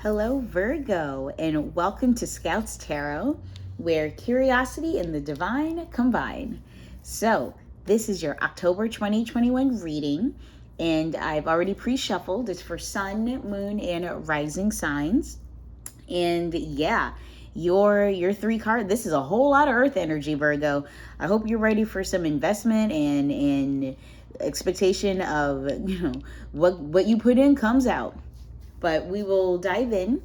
Hello, Virgo, and welcome to Scouts Tarot, where curiosity and the divine combine. So, this is your October 2021 reading, and I've already pre-shuffled. It's for Sun, Moon, and Rising signs. And yeah, your three card. This is a whole lot of Earth energy, Virgo. I hope you're ready for some investment and expectation of what you put in comes out. But we will dive in.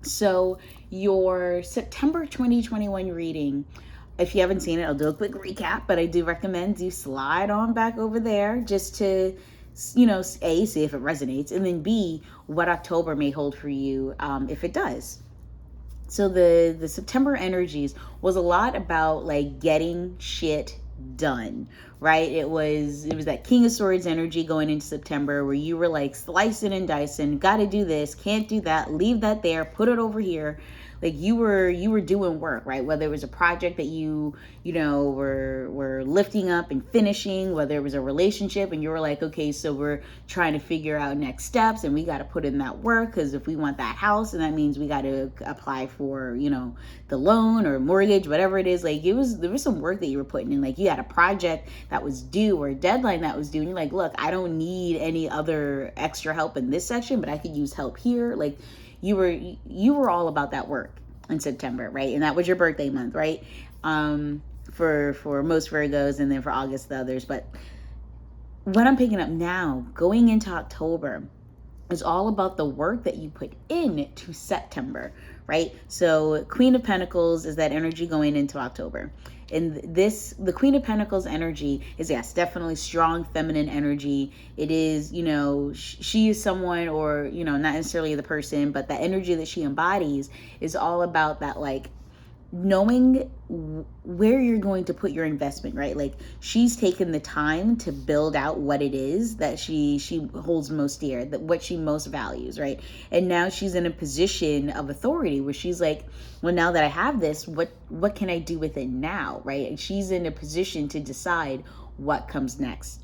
So, your September 2021 reading, if you haven't seen it, I'll do a quick recap, but I do recommend you slide on back over there just to, A, see if it resonates, and then B, what October may hold for you if it does. So the September energies was a lot about like getting shit done, right? It was that King of Swords energy going into September where you were like slicing and dicing, got to do this, can't do that, leave that there, put it over here. Like you were doing work, right? Whether it was a project that you were lifting up and finishing, whether it was a relationship and you were like, okay, so we're trying to figure out next steps and we got to put in that work because if we want that house, and that means we got to apply for the loan or mortgage, whatever it is. Like there was some work that you were putting in. Like you had a project that was due or a deadline that was due, and you're like, look, I don't need any other extra help in this section, but I could use help here. Like you were all about that work in September, right? And that was your birthday month, right? For most Virgos, and then for August the others. But what I'm picking up now, going into October, is all about the work that you put in to September, right? So Queen of Pentacles is that energy going into October. And the Queen of Pentacles energy is, yes, definitely strong feminine energy. It is, she is someone, or, not necessarily the person, but the energy that she embodies is all about that, like, knowing where you're going to put your investment, right? Like she's taken the time to build out what it is that she holds most dear, that what she most values, right? And now she's in a position of authority where she's like, well, now that I have this, what can I do with it now, right? And she's in a position to decide what comes next.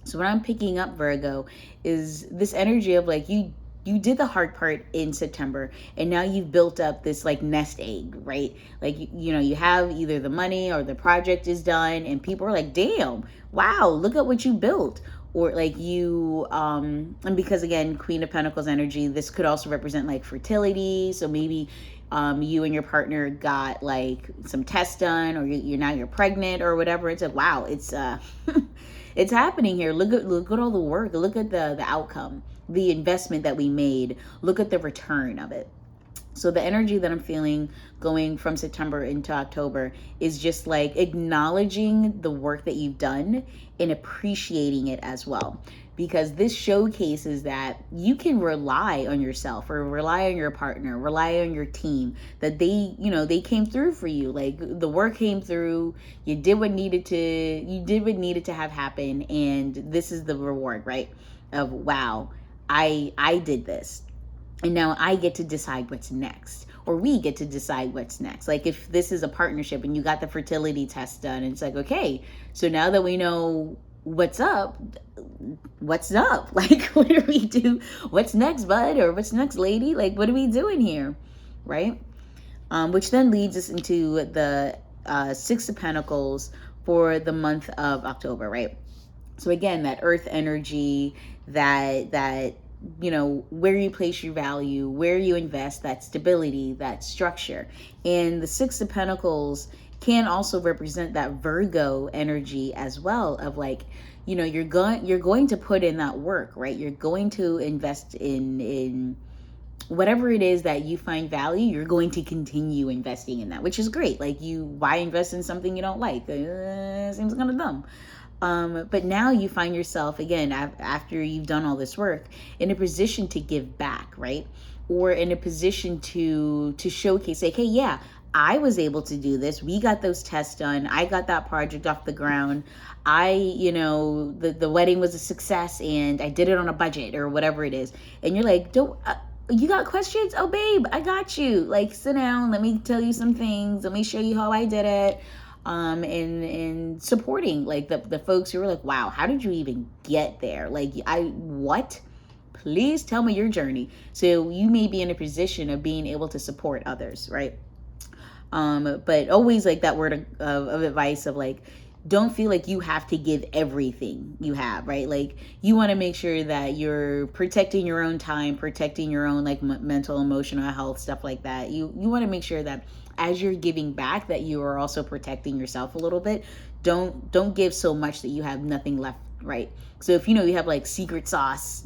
So what I'm picking up, Virgo, is this energy of like you did the hard part in September, and now you've built up this like nest egg, right? Like, you have either the money or the project is done, and people are like, damn, wow, look at what you built. Or like and because again, Queen of Pentacles energy, this could also represent like fertility. So maybe you and your partner got like some tests done, or you're pregnant or whatever. It's like, wow, it's it's happening here. Look at all the work. Look at the outcome, the investment that we made. Look at the return of it. So the energy that I'm feeling going from September into October is just like acknowledging the work that you've done and appreciating it as well. Because this showcases that you can rely on yourself, or rely on your partner, rely on your team, that they came through for you. Like the work came through, you did what needed to have happen, and this is the reward, right? Of wow, I did this. And now I get to decide what's next, or we get to decide what's next. Like if this is a partnership and you got the fertility test done, it's like, okay, so now that we know what's up, like what do we do? What's next, bud? Or what's next, lady? Like what are we doing here, right? Which then leads us into the Six of Pentacles for the month of October, right? So again, that earth energy, that where you place your value, where you invest, that stability, that structure. And the Six of Pentacles can also represent that Virgo energy as well, of like, you're going to put in that work, right? You're going to invest in whatever it is that you find value. You're going to continue investing in that, which is great. Like why invest in something you don't like? Seems kind of dumb. But now you find yourself, again, after you've done all this work, in a position to give back, right? Or in a position to showcase, like, hey, yeah, I was able to do this. We got those tests done. I got that project off the ground. The wedding was a success, and I did it on a budget, or whatever it is. And you're like, you got questions? Oh, babe, I got you. Like, sit down. Let me tell you some things. Let me show you how I did it. And supporting like the folks who were like, wow, how did you even get there? Like, what? please tell me your journey. So you may be in a position of being able to support others, right? But always like that word of advice of like, don't feel like you have to give everything you have, right? Like you want to make sure that you're protecting your own time, protecting your own like mental, emotional health, stuff like that. You want to make sure that as you're giving back, that you are also protecting yourself a little bit. Don't give so much that you have nothing left, right? So if you have like secret sauce,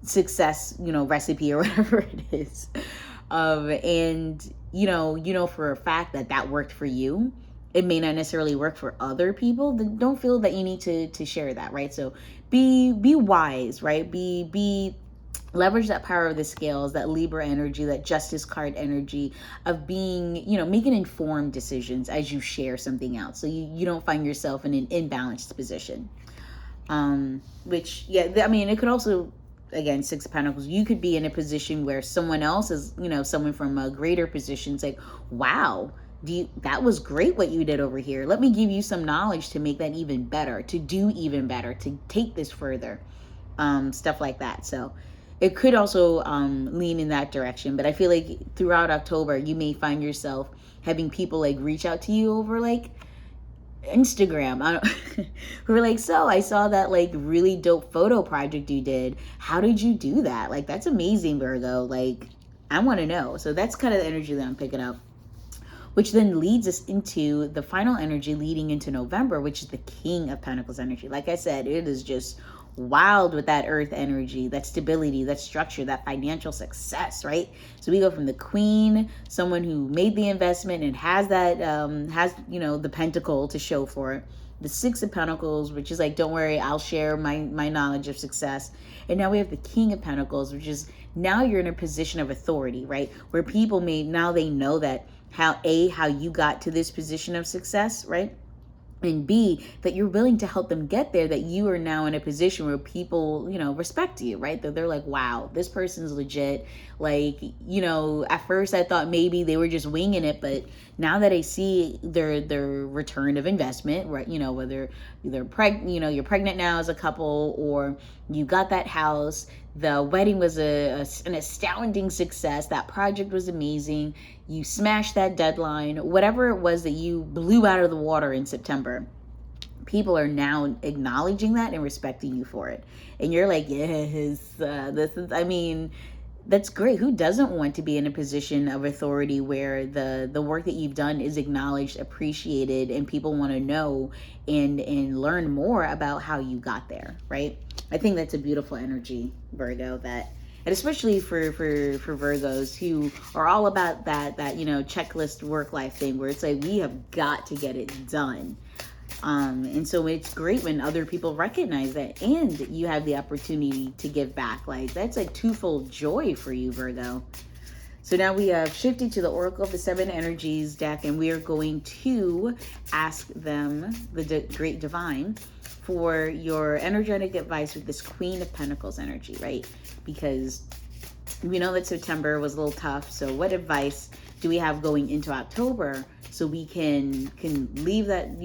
success, recipe or whatever it is, and for a fact that worked for you, it may not necessarily work for other people. Then don't feel that you need to share that, right? So be wise, right? Be leverage that power of the scales, that Libra energy, that Justice card energy of being, making informed decisions as you share something out. So you don't find yourself in an imbalanced position. Which, yeah, I mean, it could also, again, Six of Pentacles, you could be in a position where someone else is, someone from a greater position is like, wow, that was great what you did over here. Let me give you some knowledge to make that even better, to do even better, to take this further, stuff like that. So it could also lean in that direction. But I feel like throughout October, you may find yourself having people like reach out to you over like Instagram, who were like, so I saw that like really dope photo project you did. How did you do that? Like, that's amazing, Virgo. Like, I want to know. So that's kind of the energy that I'm picking up, which then leads us into the final energy leading into November, which is the King of Pentacles energy. Like I said, it is just wild with that earth energy, that stability, that structure, that financial success, right? So we go from the Queen, someone who made the investment and has that, the pentacle to show for it. The Six of Pentacles, which is like, don't worry, I'll share my knowledge of success. And now we have the King of Pentacles, which is now you're in a position of authority, right? Where people now they know that how you got to this position of success, right? And B, that you're willing to help them get there, that you are now in a position where people, respect you, right? That they're like, wow, this person's legit. Like, at first I thought maybe they were just winging it, but now that I see their return of investment, right? Whether you're pregnant now as a couple, or you got that house, the wedding was an astounding success. That project was amazing. You smashed that deadline, whatever it was that you blew out of the water in September. People are now acknowledging that and respecting you for it. And you're like, yes, that's great. Who doesn't want to be in a position of authority where the work that you've done is acknowledged, appreciated, and people want to know and learn more about how you got there, right? I think that's a beautiful energy, Virgo, and especially for Virgos who are all about that checklist work life thing where it's like, we have got to get it done. And so it's great when other people recognize that and you have the opportunity to give back. Like, that's like twofold joy for you, Virgo. So now we have shifted to the Oracle of the Seven Energies deck, and we are going to ask them, the Great Divine, for your energetic advice with this Queen of Pentacles energy, right? Because we know that September was a little tough. So what advice do we have going into October so we can leave that,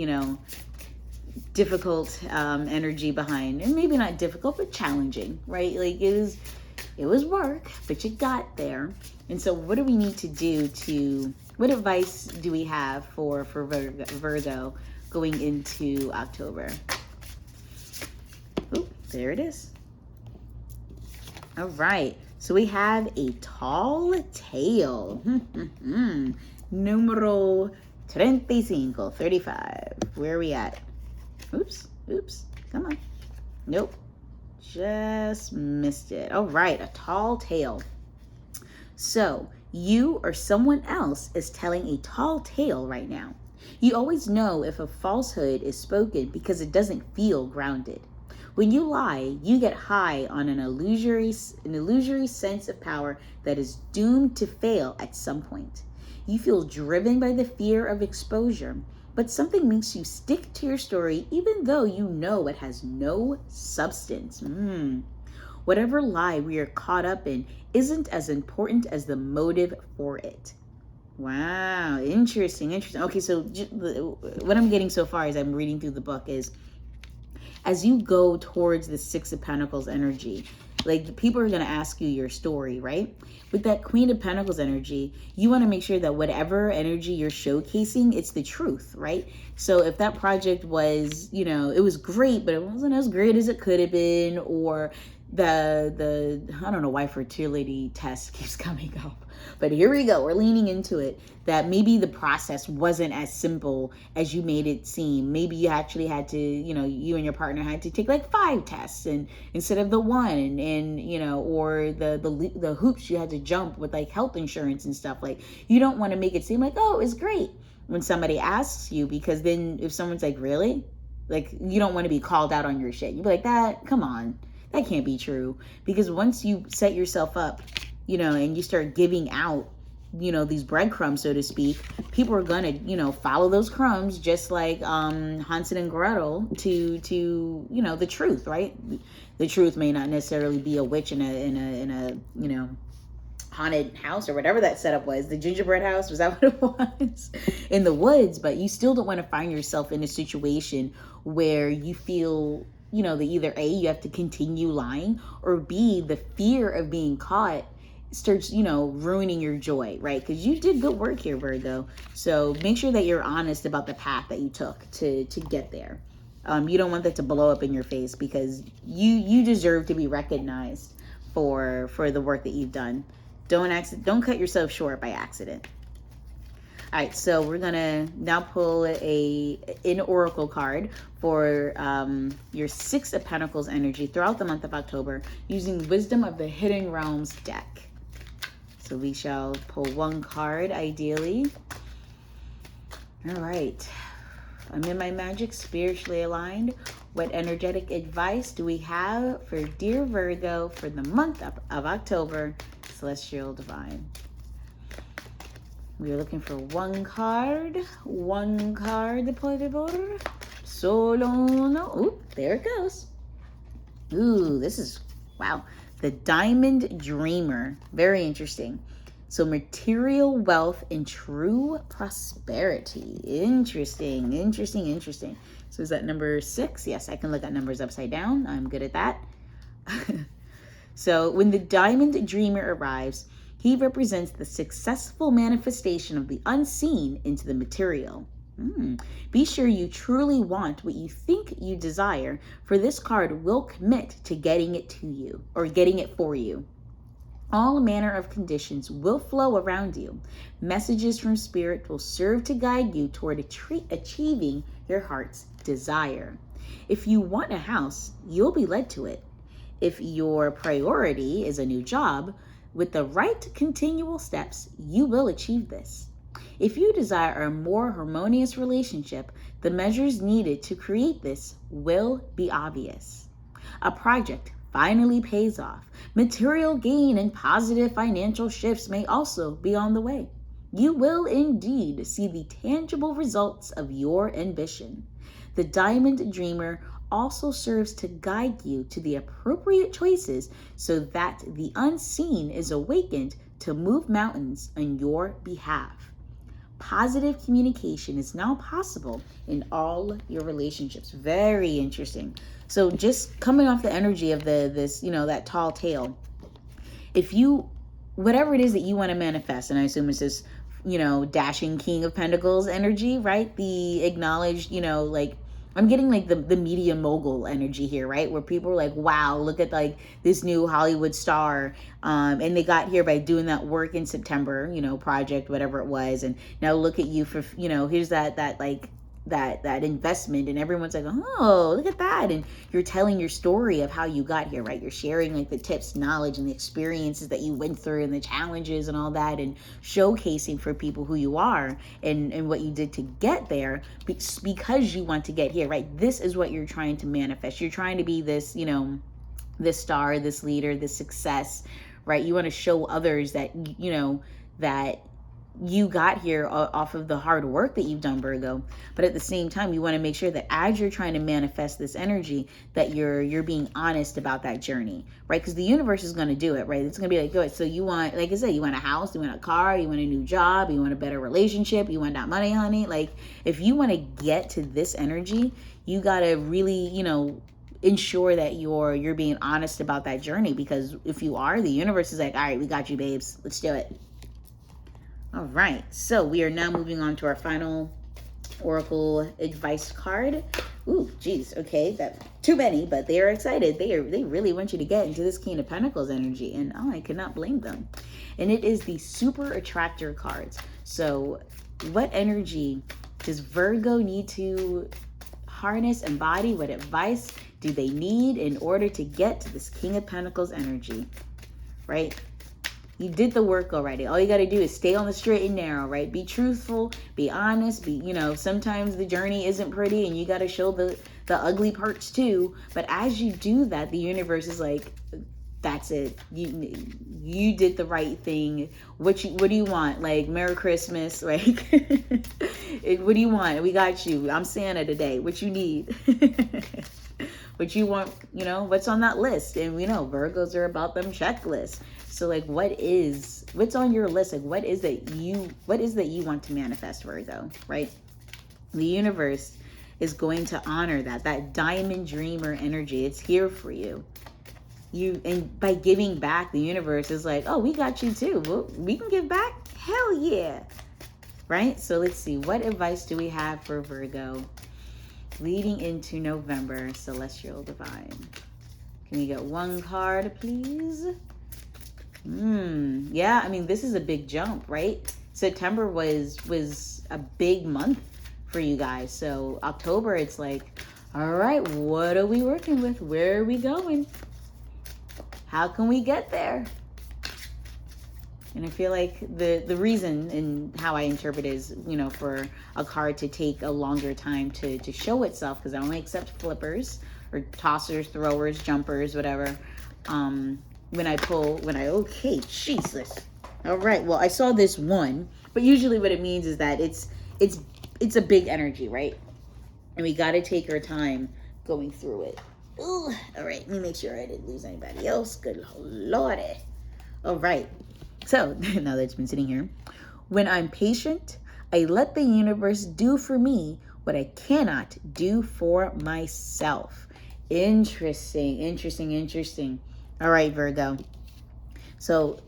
difficult energy behind? And maybe not difficult, but challenging, right? Like it was work, but you got there. And so what do we need to do what advice do we have for Virgo going into October? Oh, there it is. All right. So we have a tall tale. Numero 35. Where are we at? Oops. Come on. Nope. Just missed it. All right. A tall tale. So you or someone else is telling a tall tale right now. You always know if a falsehood is spoken because it doesn't feel grounded. When you lie, you get high on an illusory sense of power that is doomed to fail at some point. You feel driven by the fear of exposure, but something makes you stick to your story even though you know it has no substance. Whatever lie we are caught up in isn't as important as the motive for it. Wow, interesting. Okay, so what I'm getting so far as I'm reading through the book is, as you go towards the Six of Pentacles energy, Like, people are going to ask you your story, right? With that Queen of Pentacles energy, you want to make sure that whatever energy you're showcasing, it's the truth, right? So if that project was, it was great, but it wasn't as great as it could have been, or the I don't know why fertility test keeps coming up, but here we go, we're leaning into it, that maybe the process wasn't as simple as you made it seem. Maybe you actually had to, you and your partner had to take like 5 tests and instead of the one, and or the hoops you had to jump with like health insurance and stuff. Like, you don't want to make it seem like, oh, it's great when somebody asks you, because then if someone's like, really? Like, you don't want to be called out on your shit. You'd be like, come on, that can't be true. Because once you set yourself up, and you start giving out, these breadcrumbs, so to speak, people are gonna, follow those crumbs, just like Hansel and Gretel to the truth, right? The truth may not necessarily be a witch in a haunted house or whatever that setup was. The gingerbread house, was that what it was? In the woods. But you still don't want to find yourself in a situation where you feel, that either A, you have to continue lying, or B, the fear of being caught starts, ruining your joy, right? Because you did good work here, Virgo. So make sure that you're honest about the path that you took to get there. You don't want that to blow up in your face, because you deserve to be recognized for the work that you've done. Don't cut yourself short by accident. All right, so we're gonna now pull an oracle card for your 6 of Pentacles energy throughout the month of October, using Wisdom of the Hidden Realms deck. So we shall pull 1 card, ideally. All right. I'm in my magic, spiritually aligned. What energetic advice do we have for dear Virgo for the month of October, celestial divine? We're looking for 1 card. 1 card, por favor. Solo uno. Ooh, there it goes. Ooh, this is, wow. The Diamond Dreamer. Very interesting. So material wealth and true prosperity. Interesting. So is that number 6? Yes, I can look at numbers upside down. I'm good at that. So when the Diamond Dreamer arrives, he represents the successful manifestation of the unseen into the material. Be sure you truly want what you think you desire, for this card will commit to getting it to you, or getting it for you. All manner of conditions will flow around you. Messages from Spirit will serve to guide you toward achieving your heart's desire. If you want a house, you'll be led to it. If your priority is a new job, with the right continual steps, you will achieve this. If you desire a more harmonious relationship, the measures needed to create this will be obvious. A project finally pays off. Material gain and positive financial shifts may also be on the way. You will indeed see the tangible results of your ambition. The Diamond Dreamer also serves to guide you to the appropriate choices so that the unseen is awakened to move mountains on your behalf. Positive communication is now possible in all your relationships. Very interesting. So just coming off the energy of that tall tale, if you, whatever it is that you want to manifest, and I assume it's this, dashing King of Pentacles energy, right? The acknowledged, I'm getting like the media mogul energy here, right? Where people are like, wow, look at like this new Hollywood star. And they got here by doing that work in September, project, whatever it was. And now look at you for, here's that investment, and everyone's like, oh, look at that. And you're telling your story of how you got here, right? You're sharing like the tips, knowledge, and the experiences that you went through, and the challenges and all that, and showcasing for people who you are and what you did to get there, because you want to get here, right? This is what you're trying to manifest. You're trying to be this, this star, this leader, this success, right? You want to show others that, that you got here off of the hard work that you've done, Virgo. But at the same time, you want to make sure that as you're trying to manifest this energy, that you're being honest about that journey, right? Because the universe is going to do it, right? It's going to be like, good. So you want, like I said, you want a house, you want a car, you want a new job, you want a better relationship, you want that money, honey. Like, if you want to get to this energy, you got to really, ensure that you're being honest about that journey, because if you are, the universe is like, all right, we got you, babes, let's do it. All right, so we are now moving on to our final oracle advice card. Ooh, geez, okay, that too many, but they are excited. They really want you to get into this King of Pentacles energy, and I cannot blame them. And it is the Super Attractor cards. So what energy does Virgo need to harness, embody? What advice do they need in order to get to this King of Pentacles energy, right? You did the work already. All you got to do is stay on the straight and narrow, right? Be truthful, be honest, be, you know, sometimes the journey isn't pretty and you got to show the ugly parts too. But as you do that, the universe is like, that's it. You did the right thing. What do you want? Like, Merry Christmas, like what do you want? We got you. I'm Santa today. What you need? What you want, you know, what's on that list? And we know Virgos are about them checklists. So like, what's on your list? Like, what is that you want to manifest, Virgo, right? The universe is going to honor that diamond dreamer energy. It's here for you. And by giving back, the universe is like, oh, we got you too. Well, we can give back. Hell yeah. Right? So let's see. What advice do we have for Virgo leading into November? Celestial Divine. Can we get one card, please? Yeah, I mean, this is a big jump, right? September was a big month for you guys. So October, it's like, all right, what are we working with? Where are we going? How can we get there? And I feel like the reason and how I interpret is, you know, for a card to take a longer time to show itself, because I only accept flippers or tossers, throwers, jumpers, whatever. Okay, Jesus. All right, well, I saw this one, but usually what it means is that it's a big energy, right? And we got to take our time going through it. Ooh, all right, let me make sure I didn't lose anybody else. Good Lordy. All right, so now that it's been sitting here, when I'm patient, I let the universe do for me what I cannot do for myself. Interesting. All right, Virgo. So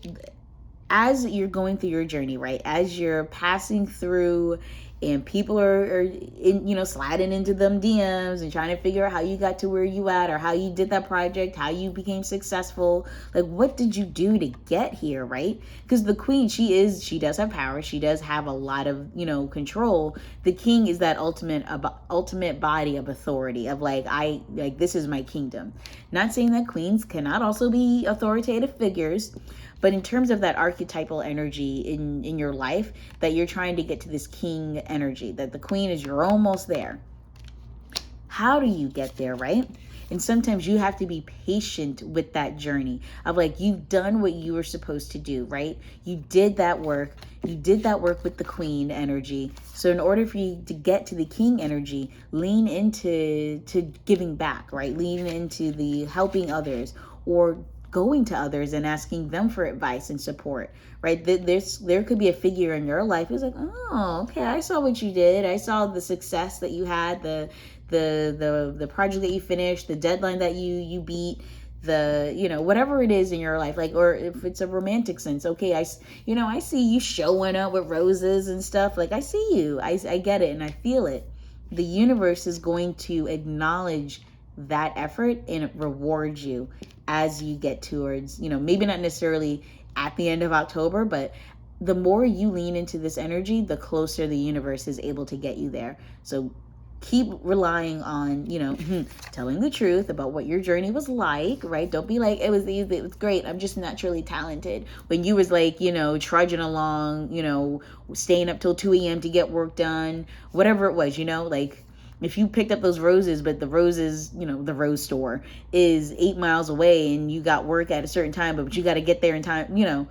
as you're going through your journey, right, as you're passing through and people are in, you know, sliding into them DMs and trying to figure out how you got to where you at, or how you did that project, how you became successful, like, what did you do to get here, right? Because the queen, she does have power, she does have a lot of, you know, control. The king is that ultimate body of authority, of like, this is my kingdom. Not saying that queens cannot also be authoritative figures, but in terms of that archetypal energy in your life, that you're trying to get to this king energy, that the queen is, you're almost there. How do you get there, right? And sometimes you have to be patient with that journey of like, you've done what you were supposed to do, right? You did that work. You did that work with the queen energy. So in order for you to get to the king energy, lean into giving back, right? Lean into the helping others, or going to others and asking them for advice and support, right? There could be a figure in your life who's like, oh, okay, I saw what you did. I saw the success that you had, the project that you finished, the deadline that you beat, the, you know, whatever it is in your life, like, or if it's a romantic sense, okay, I see you showing up with roses and stuff. Like, I see you, I get it, and I feel it. The universe is going to acknowledge that effort and reward you as you get towards, you know, maybe not necessarily at the end of October, but the more you lean into this energy, the closer the universe is able to get you there. So keep relying on, you know, telling the truth about what your journey was like, right? Don't be like, it was easy, it was great, I'm just naturally talented, when you was like, you know, trudging along, you know, staying up till 2 a.m. to get work done, whatever it was, you know, like, if you picked up those roses, but the roses, you know, the rose store is 8 miles away and you got work at a certain time, but you got to get there in time, you know,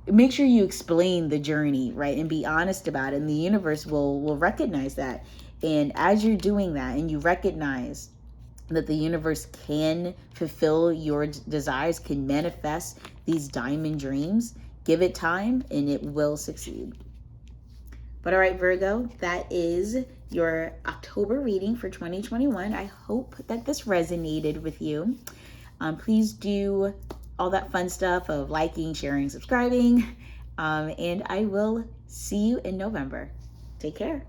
make sure you explain the journey, right? And be honest about it. And the universe will recognize that. And as you're doing that and you recognize that the universe can fulfill your desires, can manifest these diamond dreams, give it time and it will succeed. But all right, Virgo, that is your October reading for 2021. I hope that this resonated with you. Please do all that fun stuff of liking, sharing, subscribing, and I will see you in November. Take care.